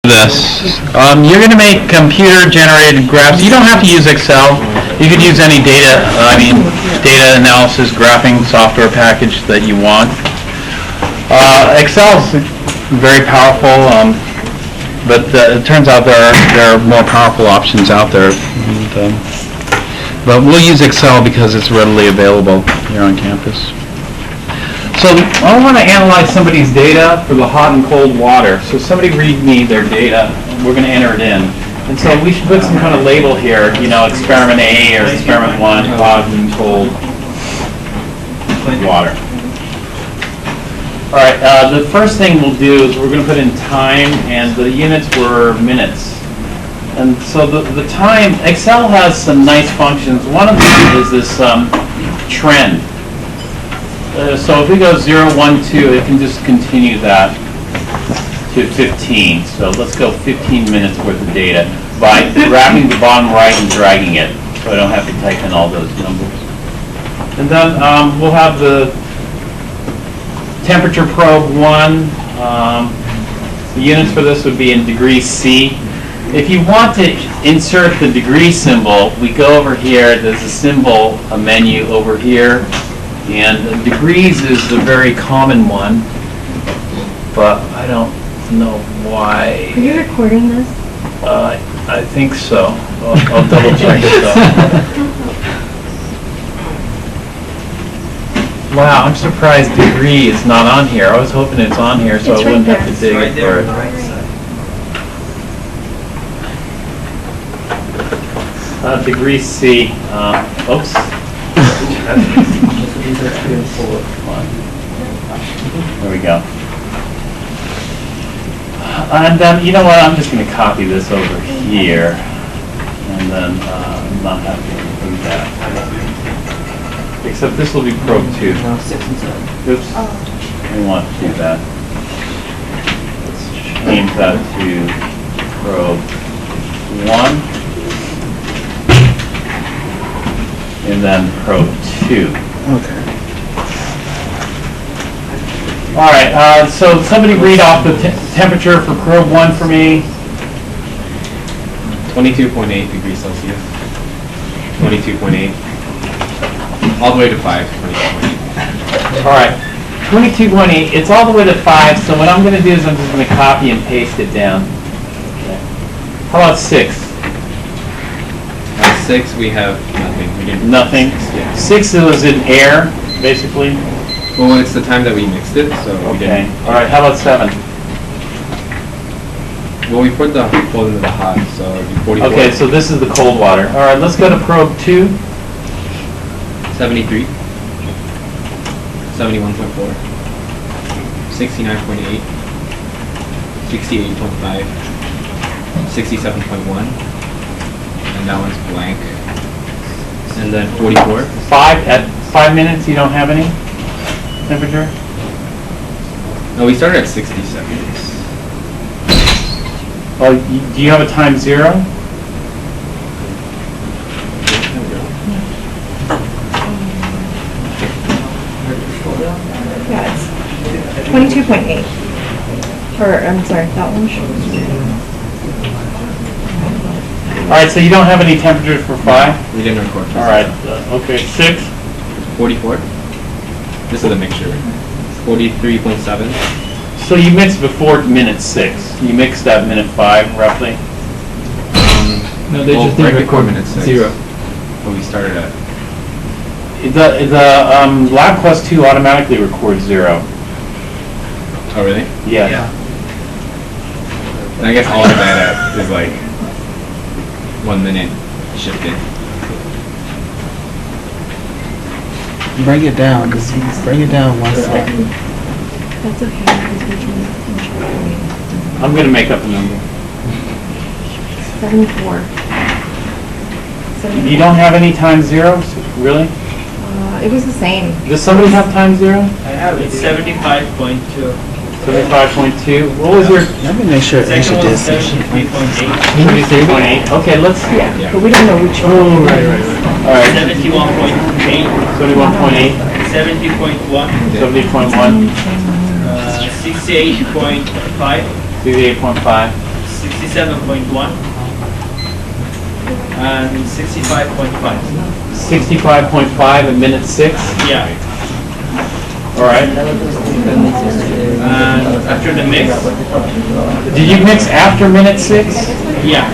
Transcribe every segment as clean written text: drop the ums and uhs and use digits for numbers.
this. You're going to make computer-generated graphs. You don't have to use Excel. You could use any data analysis graphing software package that you want. Excel is very powerful, but it turns out there are more powerful options out there. But we'll use Excel because it's readily available here on campus. So I want to analyze somebody's data for the hot and cold water. So somebody read me their data, and we're going to enter it in. And so we should put some kind of label here, you know, experiment A or experiment 1, hot and cold water. All right, the first thing we'll do is we're going to put in time, and the units were minutes. And so the time, Excel has some nice functions. One of them is this trend. So if we go 0, 1, 2, it can just continue that to 15. So let's go 15 minutes worth of data by grabbing the bottom right and dragging it, so I don't have to type in all those numbers. And then we'll have the temperature probe 1. The units for this would be in degrees C. If you want to insert the degree symbol, we go over here. There's a symbol, a menu over here. And degrees is the very common one, but I don't know why. Are you recording this? I think so. I'll double check it though. Wow, I'm surprised degree is not on here. I was hoping it's on here so I wouldn't have to dig for it. Degree C. Oops. There we go. And you know what? I'm just going to copy this over here, and then not have to include that. Except this will be probe 2. Oops. We want to do that. Let's change that to probe 1. And then probe 2. Okay. All right, so somebody read off the temperature for probe 1 for me. 22.8 degrees Celsius. 22.8. All the way to 5. 22.8. All right, 22.8. It's all the way to 5. So what I'm going to do is I'm just going to copy and paste it down. Okay. How about 6? At 6 we have nothing. We didn't. Nothing. 6 was in air, basically. Well, it's the time that we mixed it, so we Okay. didn't. All right. How about 7? Well, we put the cold into the hot, so it'd be 44. Okay, so this is the cold water. All right, let's go to probe 2. 73. 71.4. 69.8. 68.5. 67.1. And that one's blank. And then 44. 5 at 5 minutes. You don't have any temperature. No, we started at 60 seconds. Oh, do you have a time 0? Yeah, it's 22.8. Or, I'm sorry, that one shows. All right, so you don't have any temperature for 5? We didn't record. All right, okay, 6? 44. This is a mixture. 43.7. So you mixed before minute 6. You mixed at minute 5, roughly? No, they just didn't record minute 6. 0. But we started at. The Lab Quest 2 automatically records 0. Oh, really? Yes. Yeah. And I guess all of that is like 1 minute shifted. Bring it down, just bring it down one slide. That's okay, because we're trying to I'm going to make up a number. 74. You don't have any time 0s? Really? It was the same. Does somebody have time 0? I have it. 75.2. 75.2. What was your... Let me make sure Second Aisha one did is some. 73.8. 73.8. Okay, let's... Yeah, Yeah. but we don't know which one. Oh, right. All right. 71.8. 71.8. 70.1. 70.1. 68.5. 68.5. 67.1, and 65.5. 65.5 at minute 6. Yeah. All right. And after the mix, Did you mix after minute 6? yeah.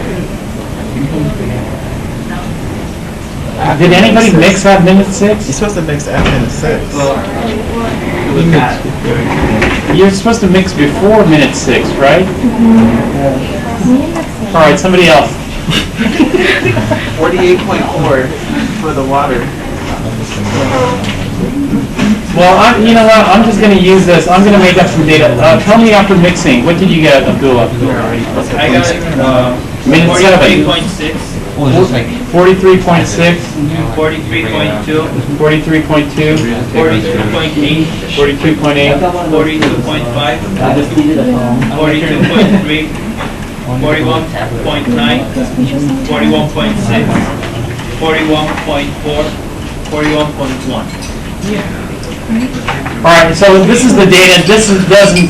Did anybody mix at minute 6? You're supposed to mix after the 6. You're supposed to mix before minute 6, right? All right, somebody else. 48.4 for the water. Well, you know what? I'm just going to use this. I'm going to make up some data. Tell me after mixing. What did you get, Abdullah? I got Minute 7. 43.6, 43.6, 43.2, 43.2, 42.8, 42.8, 42.5, 42.3, 41.9, 41.6, 41.4, 41.1. All right, so this is the data. This doesn't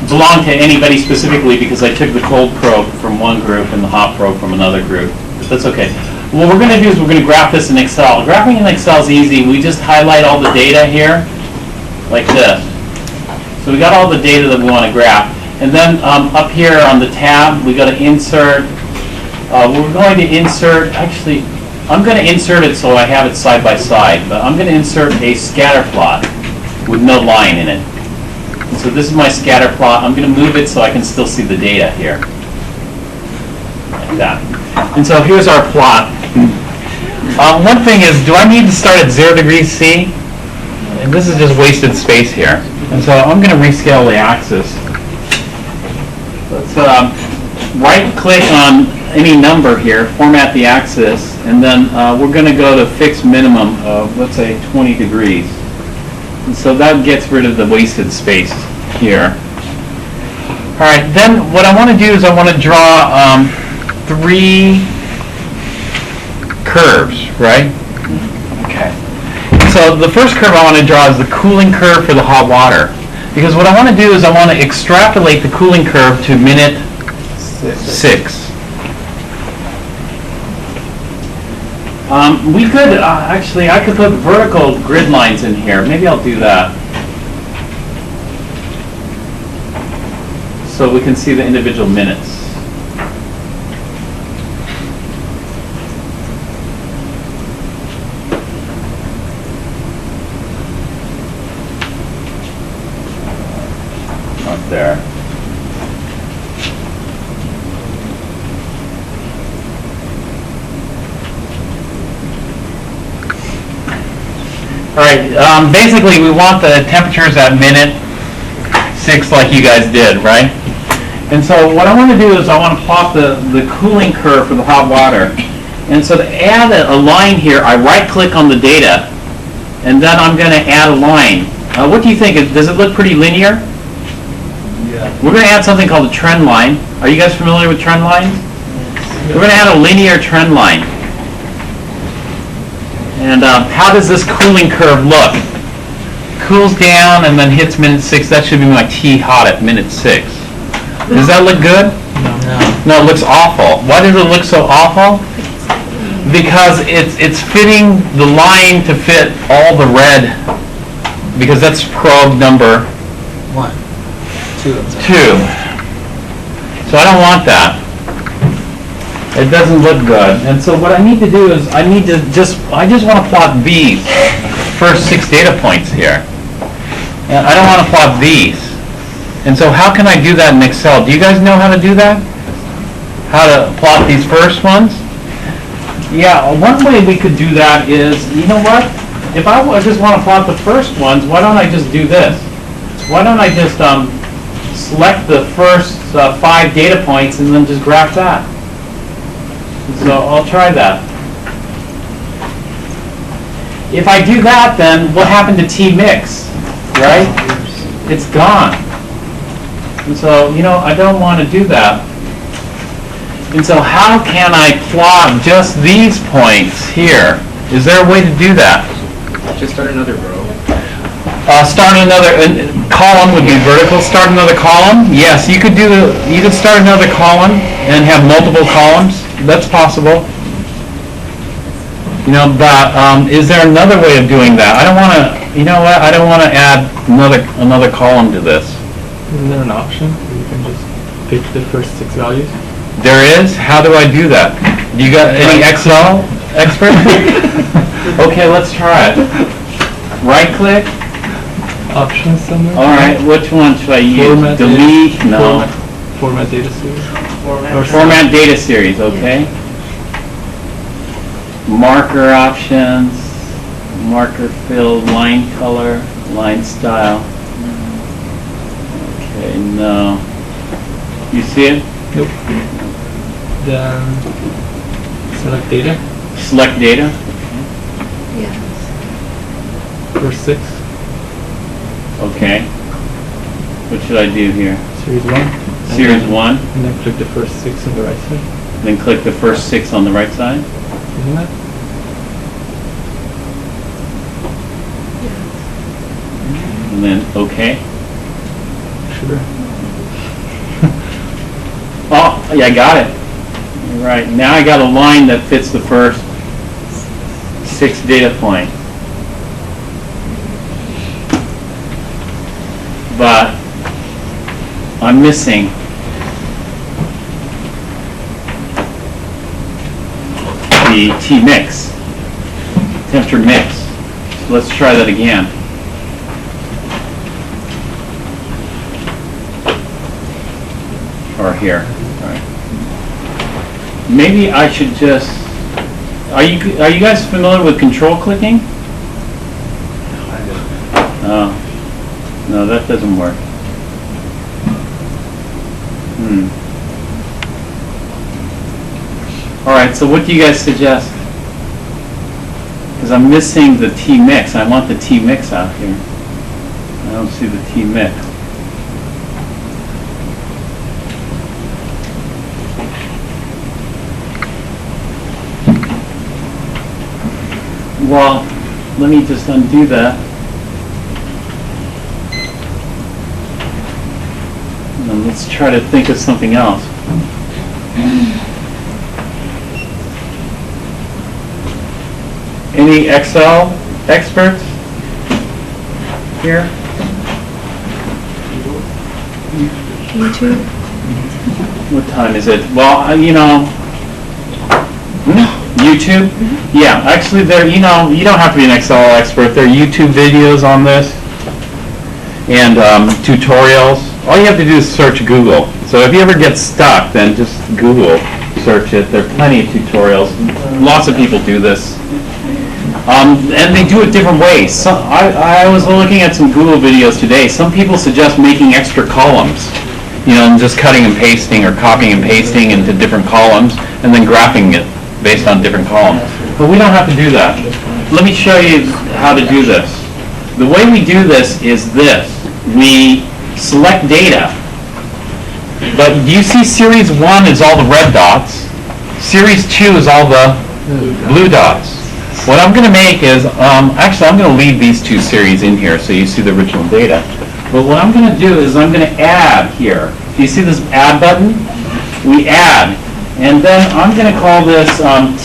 belong to anybody specifically because I took the cold probe from one group and the hot probe from another group. But that's okay. What we're going to do is we're going to graph this in Excel. Graphing in Excel is easy. We just highlight all the data here, like this. So we got all the data that we want to graph. And then up here on the tab, we got to insert. We're going to insert, actually, I'm going to insert it so I have it side by side, but I'm going to insert a scatter plot with no line in it. And so this is my scatter plot. I'm going to move it so I can still see the data here. Like that. And so here's our plot. One thing is, do I need to start at 0 degrees C? And this is just wasted space here. And so I'm going to rescale the axis. Let's right-click on any number here, format the axis, and then we're going to go to fixed minimum of, let's say, 20 degrees. And so that gets rid of the wasted space here. All right, then what I want to do is I want to draw 3 curves, right? Okay. So the first curve I want to draw is the cooling curve for the hot water. Because what I want to do is I want to extrapolate the cooling curve to minute 6. We could, actually, I could put vertical grid lines in here. Maybe I'll do that. So we can see the individual minutes. Up there. All right, basically we want the temperatures at minute 6 like you guys did, right? And so what I want to do is I want to plot the cooling curve for the hot water. And so to add a line here, I right-click on the data, and then I'm going to add a line. What do you think? Does it look pretty linear? Yeah. We're going to add something called a trend line. Are you guys familiar with trend lines? We're going to add a linear trend line. And how does this cooling curve look? Cools down and then hits minute 6. That should be my T hot at minute 6. Does that look good? No, it looks awful. Why does it look so awful? Because it's fitting the line to fit all the red, because that's probe number 1. 2. 2. So I don't want that. It doesn't look good. And so what I need to do is I just want to plot these first 6 data points here. And I don't want to plot these. And so how can I do that in Excel? Do you guys know how to do that? How to plot these first ones? Yeah, one way we could do that is, you know what? If I just want to plot the first ones, why don't I just do this? Why don't I just select the first 5 data points and then just graph that? So I'll try that. If I do that, then what happened to T-mix, right? It's gone. And so, you know, I don't want to do that. And so how can I plot just these points here? Is there a way to do that? Just start another row. Start another column would be vertical. Start another column. Yes, you could you could start another column and have multiple columns. That's possible. You know, but is there another way of doing that? I don't want to. You know what? I don't want to add another column to this. Isn't there an option where you can just pick the first 6 values? There is. How do I do that? Do you got any Excel expert? Okay, let's try it. Right click. Options somewhere? All right, which one should I use? Format Delete? data, No. Format data series. Format data series, okay. Marker options, marker fill, line color, line style. Okay, no. You see it? Nope. Then select data, Select data. Yes. first 6, Okay. What should I do here? series 1. Series 1, And then click the first 6 on the right side. then click the first 6 on the right side. Isn't that? And then okay. Sure. Oh, yeah, I got it. You're right. Now I got a line that fits the first 6 data points. But I'm missing the T mix, temperature mix. So let's try that again. Or here. All right. Maybe I should just. Are you guys familiar with control clicking? Oh, no, that doesn't work. All right. So what do you guys suggest? Because I'm missing the T mix. I want the T mix out here. I don't see the T mix. Well, let me just undo that. And let's try to think of something else. Any Excel experts here? YouTube. What time is it? Well, you know, YouTube? Yeah, actually you don't have to be an Excel expert. There are YouTube videos on this and tutorials. All you have to do is search Google. So if you ever get stuck, then just Google search it. There are plenty of tutorials. Lots of people do this. And they do it different ways. I was looking at some Google videos today. Some people suggest making extra columns. And just cutting and pasting or copying and pasting into different columns and then graphing it based on different columns. But we don't have to do that. Let me show you how to do this. The way we do this is this. We select data. But do you see series 1 is all the red dots? Series 2 is all the blue dots. What I'm going to make is, actually I'm going to leave these 2 series in here so you see the original data. But what I'm going to do is I'm going to add here. Do you see this add button? We add. And then I'm going to call this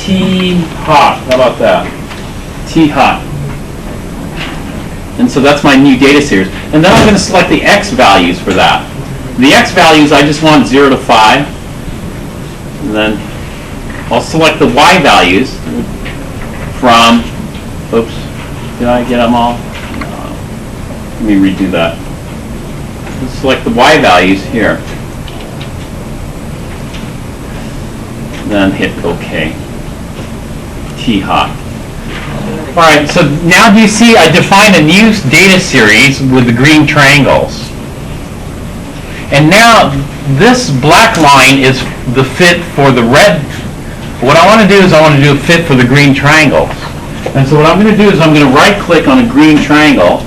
T-hot. How about that? T-hot. And so that's my new data series. And then I'm going to select the X values for that. The X values, I just want 0 to 5. And then I'll select the Y values from, oops, did I get them all? No. Let me redo that. Let's select the Y values here. Then hit OK. T-hot. All right, so now do you see I defined a new data series with the green triangles. And now this black line is the fit for the red. What I want to do is I want to do a fit for the green triangles. And so what I'm going to do is I'm going to right click on a green triangle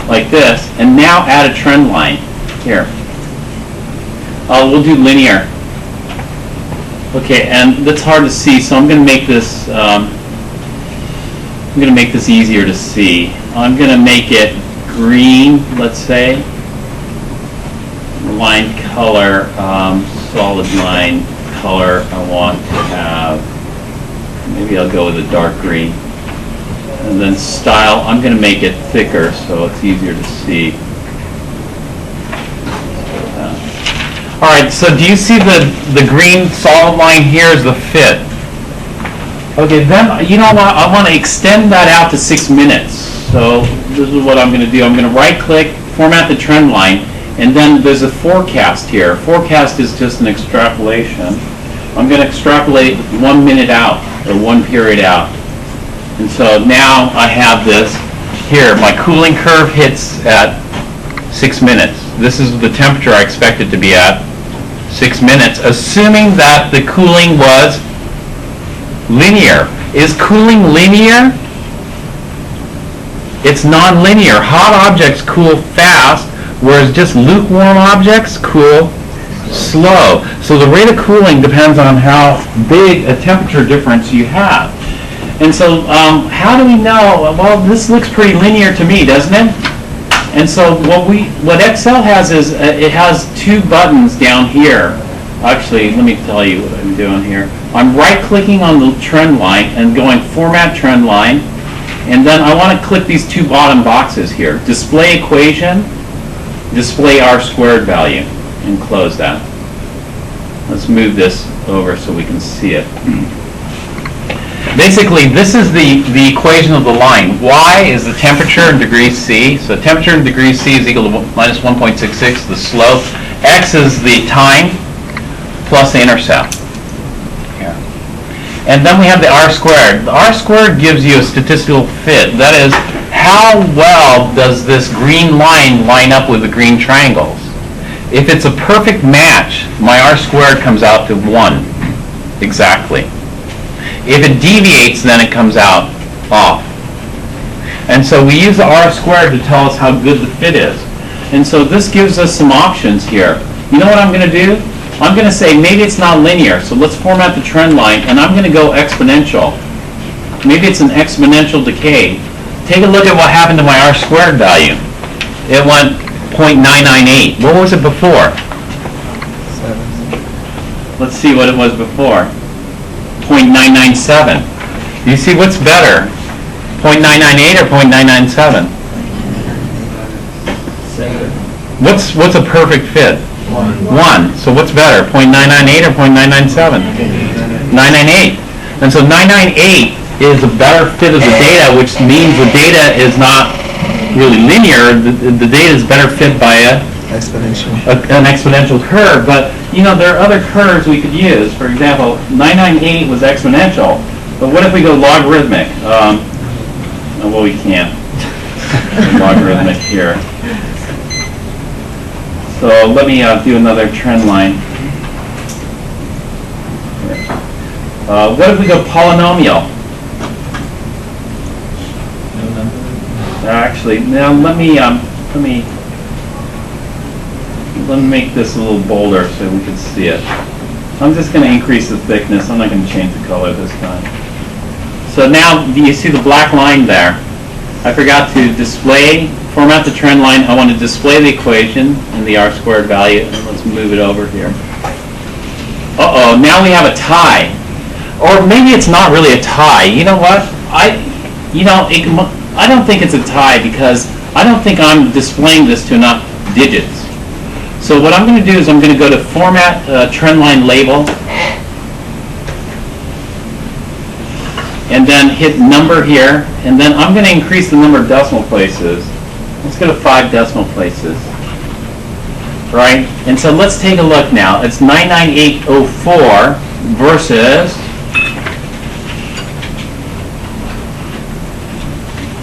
like this and now add a trend line here. We'll do linear. Okay, and that's hard to see, so I'm going to make this easier to see. I'm going to make it green, let's say. Line color, solid line color, I want to have, maybe I'll go with a dark green. And then style, I'm going to make it thicker so it's easier to see. All right, so do you see the green solid line here is the fit? Okay, then, you know what, I want to extend that out to 6 minutes. So this is what I'm going to do. I'm going to right-click, format the trend line, and then there's a forecast here. Forecast is just an extrapolation. I'm going to extrapolate 1 minute out, or 1 period out. And so now I have this here. My cooling curve hits at 6 minutes. This is the temperature I expect it to be at 6 minutes, assuming that the cooling was linear. Is cooling linear? It's non-linear. Hot objects cool fast, whereas just lukewarm objects cool slow. So the rate of cooling depends on how big a temperature difference you have. And so how do we know? Well, this looks pretty linear to me, doesn't it? And so what Excel has is it has 2 buttons down here. Actually, let me tell you what I'm doing here. I'm right-clicking on the trend line and going Format Trend Line. And then I want to click these 2 bottom boxes here. Display Equation, Display R² value, and close that. Let's move this over so we can see it. Basically, this is the equation of the line. Y is the temperature in degrees C. So temperature in degrees C is equal to minus 1.66, the slope. X is the time plus the intercept. Here. And then we have the R². The R² gives you a statistical fit. That is, how well does this green line up with the green triangles? If it's a perfect match, my R² comes out to 1 exactly. If it deviates, then it comes out off. And so we use the R² to tell us how good the fit is. And so this gives us some options here. You know what I'm going to do? I'm going to say maybe it's not linear, so let's format the trend line, and I'm going to go exponential. Maybe it's an exponential decay. Take a look at what happened to my R² value. It went 0.998. What was it before? 7. Let's see what it was before. 0.997. Do you see what's better? 0.998 or 0.997? What's a perfect fit? 1. So what's better? 0.998 or 0.997? 998. And so 998 is a better fit of the data, which means the data is not really linear. The data is better fit by an exponential curve. But you know, there are other curves we could use. For example, 998 was exponential, but what if we go logarithmic? Well, we can't. Logarithmic here. So let me do another trend line. What if we go polynomial? Actually, now let me make this a little bolder so we can see it. I'm just going to increase the thickness. I'm not going to change the color this time. So now, do you see the black line there? I forgot to format the trend line. I want to display the equation and the R² value. And let's move it over here. Uh-oh, now we have a tie. Or maybe it's not really a tie. You know what? I don't think it's a tie because I don't think I'm displaying this to enough digits. So what I'm going to do is I'm going to go to Format Trend Line Label, and then hit Number here, and then I'm going to increase the number of decimal places. Let's go to 5 decimal places. Right? And so let's take a look now. It's 99804 versus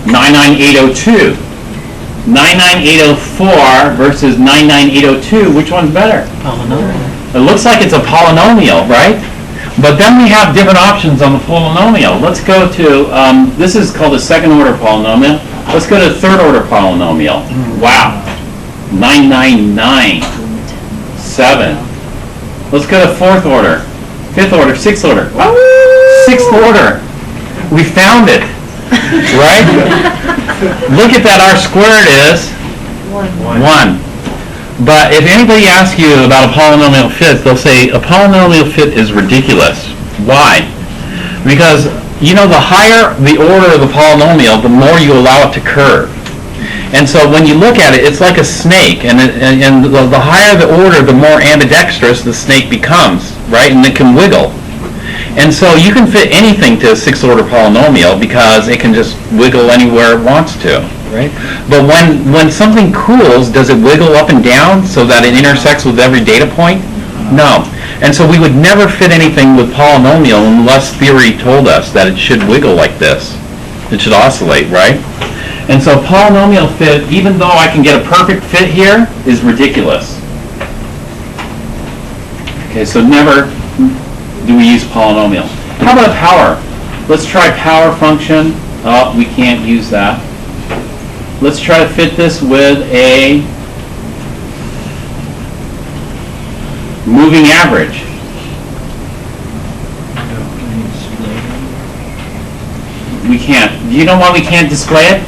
99802. 99804 versus 99802, which one's better? Polynomial. It looks like it's a polynomial, right? But then we have different options on the polynomial. Let's go to, this is called a second order polynomial. Let's go to third order polynomial. Wow. 999.7. Let's go to fourth order, fifth order, sixth order. Wow. Sixth order. We found it. right? Look at that, R squared is 1. But if anybody asks you about a polynomial fit, they'll say a polynomial fit is ridiculous. Why? Because, you know, the higher the order of the polynomial, the more you allow it to curve. And so when you look at it, it's like a snake, and the higher the order, the more ambidextrous the snake becomes, right? And it can wiggle. And so you can fit anything to a 6th order polynomial because it can just wiggle anywhere it wants to, right? But when something cools, does it wiggle up and down so that it intersects with every data point? No. And so we would never fit anything with polynomial unless theory told us that it should wiggle like this. It should oscillate, right? And so polynomial fit, even though I can get a perfect fit here, is ridiculous. Okay, so never do we use polynomial. How about power? Let's try power function. Oh, we can't use that. Let's try to fit this with a moving average. We can't. Do you know why we can't display it?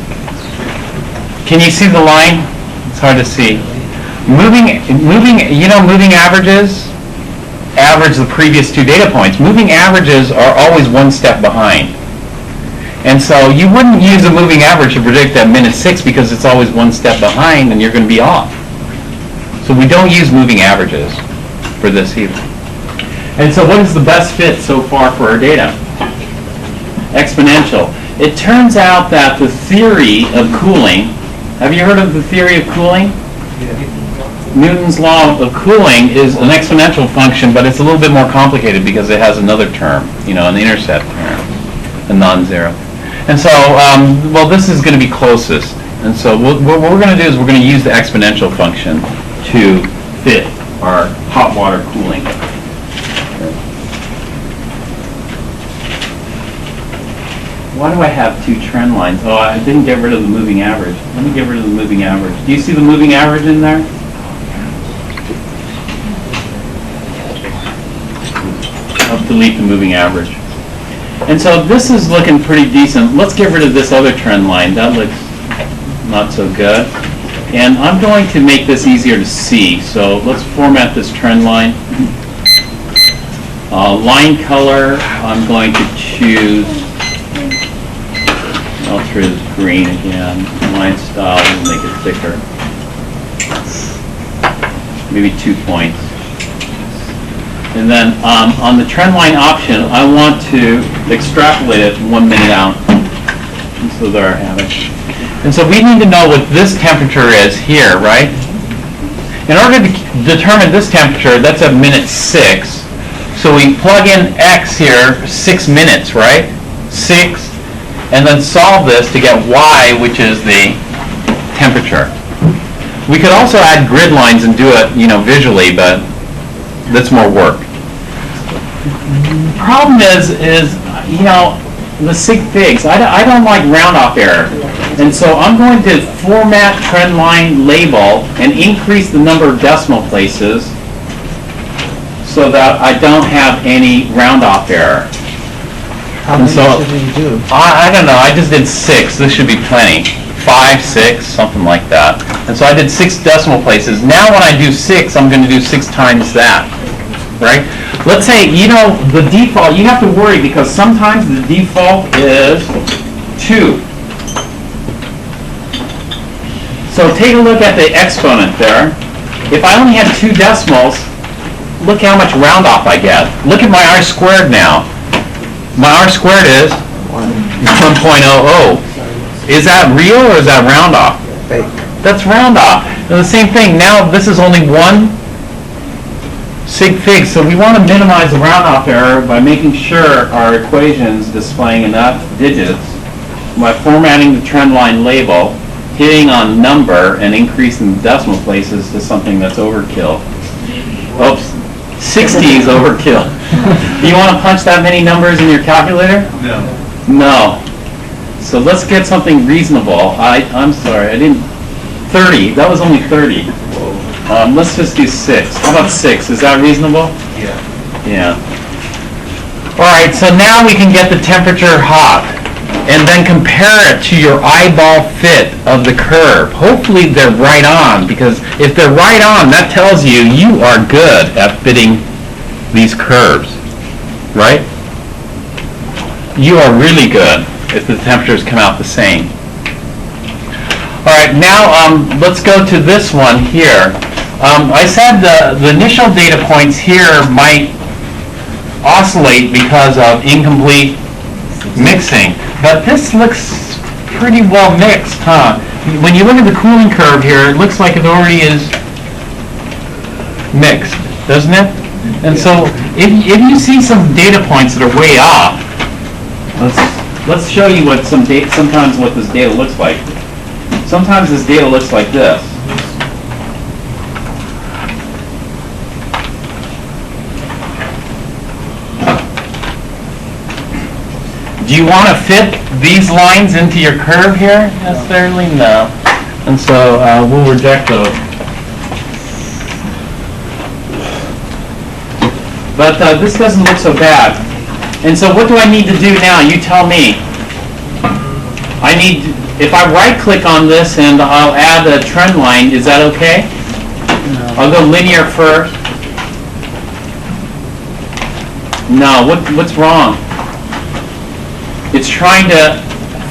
Can you see the line? It's hard to see. Moving averages average the previous 2 data points. Moving averages are always 1 step behind. And so you wouldn't use a moving average to predict that minute 6 because it's always 1 step behind and you're going to be off. So we don't use moving averages for this either. And so what is the best fit so far for our data? Exponential. It turns out that the theory of cooling, have you heard of the theory of cooling? Newton's law of cooling is an exponential function, but it's a little bit more complicated because it has another term, an intercept term, a non-zero. And so, well, this is going to be closest. And so what we're going to do is we're going to use the exponential function to fit our hot water cooling. Why do I have 2 trend lines? Oh, I didn't get rid of the moving average. Let me get rid of the moving average. Do you see the moving average in there? I'll delete the moving average. And so this is looking pretty decent. Let's get rid of this other trend line. That looks not so good. And I'm going to make this easier to see. So let's format this trend line. Line color, I'm going to choose, I'll choose green again. Line style, we'll make it thicker. Maybe 2 points. And then on the trend line option, I want to extrapolate it 1 minute out. And so there I have it. And so we need to know what this temperature is here, right? In order to determine this temperature, that's at minute 6. So we plug in x here, 6 minutes, right? 6, and then solve this to get y, which is the temperature. We could also add grid lines and do it, visually, but that's more work. Problem is the sig figs. I don't like round off error, and so I'm going to format trend line label and increase the number of decimal places so that I don't have any round off error. How many should we do? I don't know. I just did 6. This should be plenty. 5, 6, something like that. And so I did 6 decimal places. Now when I do 6, I'm going to do 6 times that. Right? Let's say, the default, you have to worry because sometimes the default is 2. So take a look at the exponent there. If I only had 2 decimals, look how much round off I get. Look at my R squared now. My R squared is 1.00. Is that real or is that round off? Fake. That's round off. And the same thing, now this is only 1 sig fig, so we want to minimize the round off error by making sure our equation's displaying enough digits by formatting the trend line label, hitting on number, and increasing the decimal places to something that's overkill. Oops, 60 is overkill. Do you want to punch that many numbers in your calculator? No. No. So let's get something reasonable. I'm sorry, I didn't. 30. That was only 30. Let's just do 6. How about 6? Is that reasonable? Yeah. Yeah. All right. So now we can get the temperature hot. and then compare it to your eyeball fit of the curve. Hopefully they're right on, because if they're right on, that tells you you are good at fitting these curves, right? You are really good if the temperatures come out the same. All right, now let's go to this one here. I said the initial data points here might oscillate because of incomplete mixing, but this looks pretty well mixed, huh? When you look at the cooling curve here, it looks like it already is mixed, doesn't it? And so if you see some data points that are way off, let's show you what sometimes what this data looks like. Sometimes this data looks like this. Do you want to fit these lines into your curve here? Necessarily? No. And so we'll reject those. But this doesn't look so bad. And so what do I need to do now? You tell me. If I right click on this and I'll add a trend line, is that okay? No. I'll go linear first. No, what's wrong? It's trying to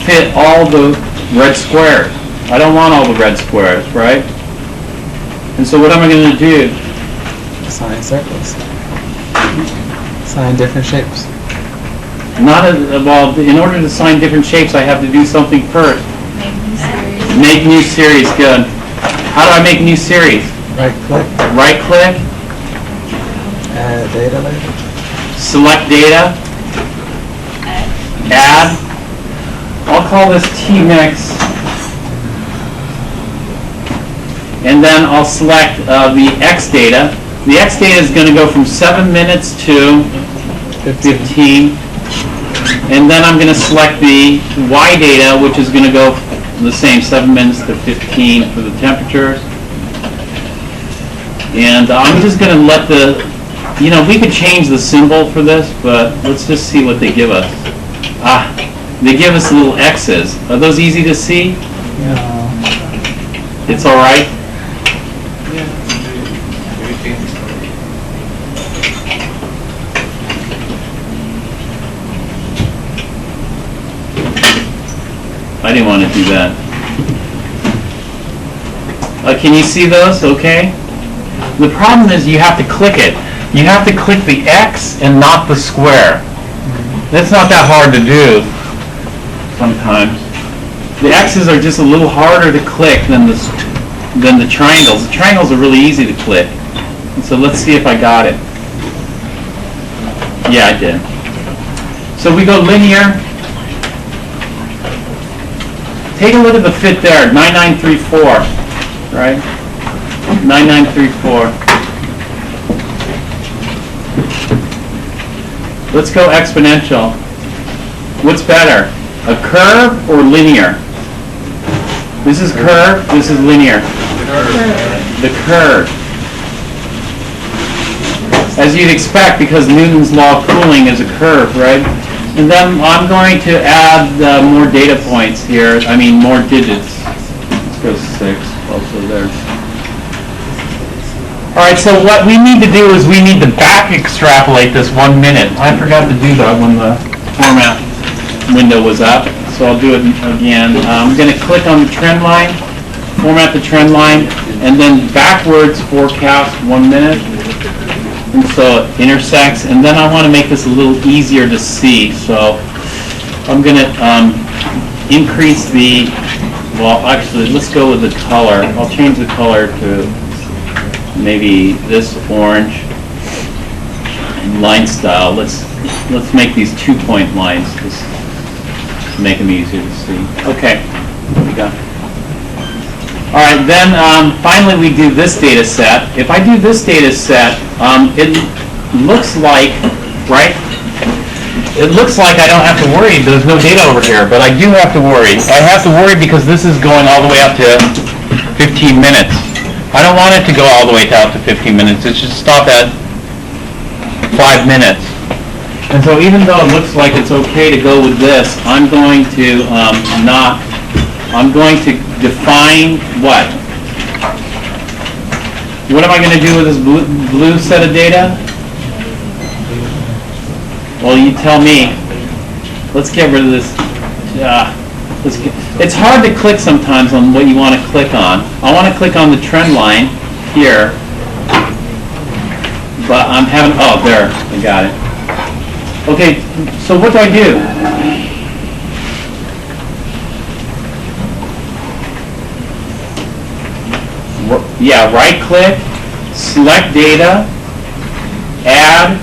fit all the red squares. I don't want all the red squares, right? And so what am I going to do? Assign circles. Assign different shapes. Well, in order to assign different shapes, I have to do something first. Make new series, good. How do I make new series? Right click. Right click. Add data label. Select data. Add. I'll call this T-mix. And then I'll select the X data. The X data is going to go from 7 minutes to 15. And then I'm going to select the Y data, which is going to go the same, 7 minutes to 15 for the temperatures. And I'm just going to let we could change the symbol for this, but let's just see what they give us. They give us little X's. Are those easy to see? No. It's all right? I didn't want to do that. Can you see those? Okay. The problem is you have to click it. You have to click the X and not the square. That's not that hard to do sometimes. The X's are just a little harder to click than the triangles. The triangles are really easy to click. And so let's see if I got it. Yeah, I did. So we go linear. Take a look at the fit there, 9934, right? 9934. Let's go exponential. What's better, a curve or linear? This is curve, this is linear. The curve. As you'd expect, because Newton's law of cooling is a curve, right? And then I'm going to add more data points here, more digits. Let's go 6, also there. All right, so what we need to do is we need to back extrapolate this 1 minute. I forgot to do that when the format window was up, so I'll do it again. I'm going to click on the trend line, format the trend line, and then backwards forecast 1 minute. And so it intersects, and then I want to make this a little easier to see. So I'm going to increase the, actually, let's go with the color. I'll change the color to maybe this orange and line style. Let's make these 2-point lines just to make them easier to see. Okay, there we go. All right, then finally we do this data set. If I do this data set, it looks like, right? It looks like I don't have to worry. There's no data over here, but I do have to worry. I have to worry because this is going all the way up to 15 minutes. I don't want it to go all the way out to 15 minutes. It should stop at 5 minutes. And so even though it looks like it's okay to go with this, I'm going to I'm going to define what? What am I going to do with this blue set of data? Well, you tell me. Let's get rid of this. It's hard to click sometimes on what you want to click on. I want to click on the trend line here, but I'm having, oh, there, I got it. Okay, so what do I do? Yeah, right click, select data, add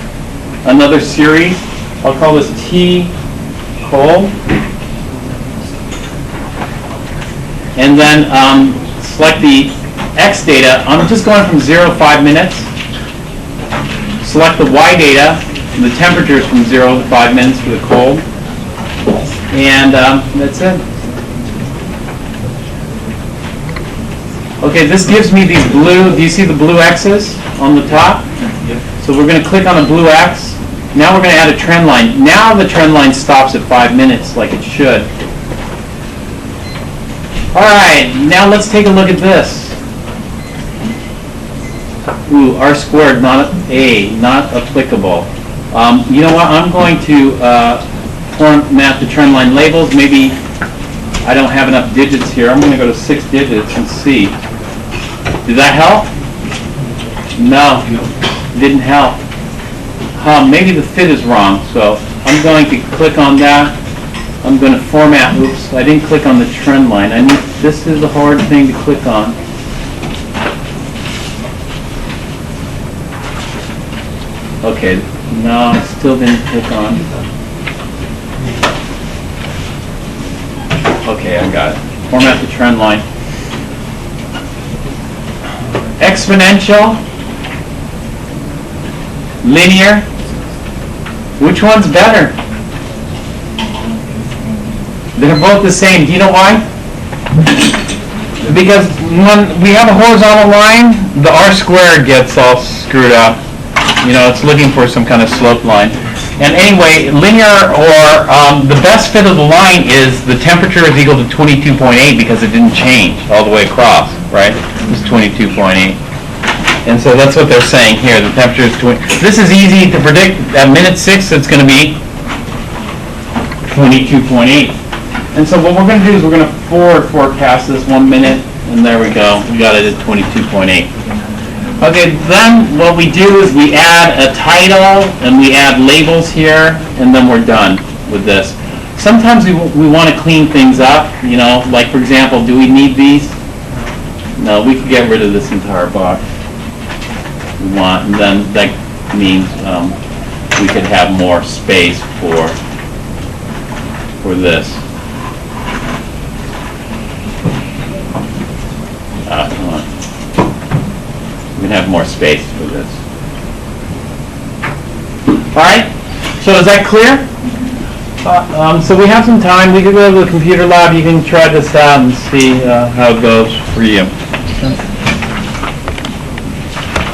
another series. I'll call this T col. And then select the X data. I'm just going from 0 to 5 minutes. Select the Y data. The temperature is from 0 to 5 minutes for the cold. And that's it. Okay, this gives me these blue, do you see the blue X's on the top? So we're going to click on the blue X. Now we're going to add a trend line. Now the trend line stops at 5 minutes like it should. All right, now let's take a look at this. Ooh, R squared, not applicable. You know what, I'm going to format the trend line labels. Maybe I don't have enough digits here. I'm going to go to 6 digits and see. Did that help? No, didn't help. Maybe the fit is wrong, so I'm going to click on that. I'm going to format, oops, I didn't click on the trend line. This is a hard thing to click on. Okay, no, I still didn't click on. Okay, I got it. Format the trend line. Exponential, linear, which one's better? They're both the same. Do you know why? Because when we have a horizontal line, the R squared gets all screwed up. You know, it's looking for some kind of slope line. And anyway, linear, or the best fit of the line is the temperature is equal to 22.8 because it didn't change all the way across, right? It's 22.8. And so that's what they're saying here. The temperature is 20. This is easy to predict. At minute 6, it's going to be 22.8. And so what we're going to do is we're going to forward forecast this 1 minute, and there we go. We got it at 22.8. Okay, then what we do is we add a title, and we add labels here, and then we're done with this. Sometimes we want to clean things up, you know, like for example, do we need these? No, we could get rid of this entire box. We want, and then that means we could have more space for this. Come on. We can have more space for this. All right. So is that clear? So we have some time. We could go to the computer lab. You can try this out and see how it goes for you.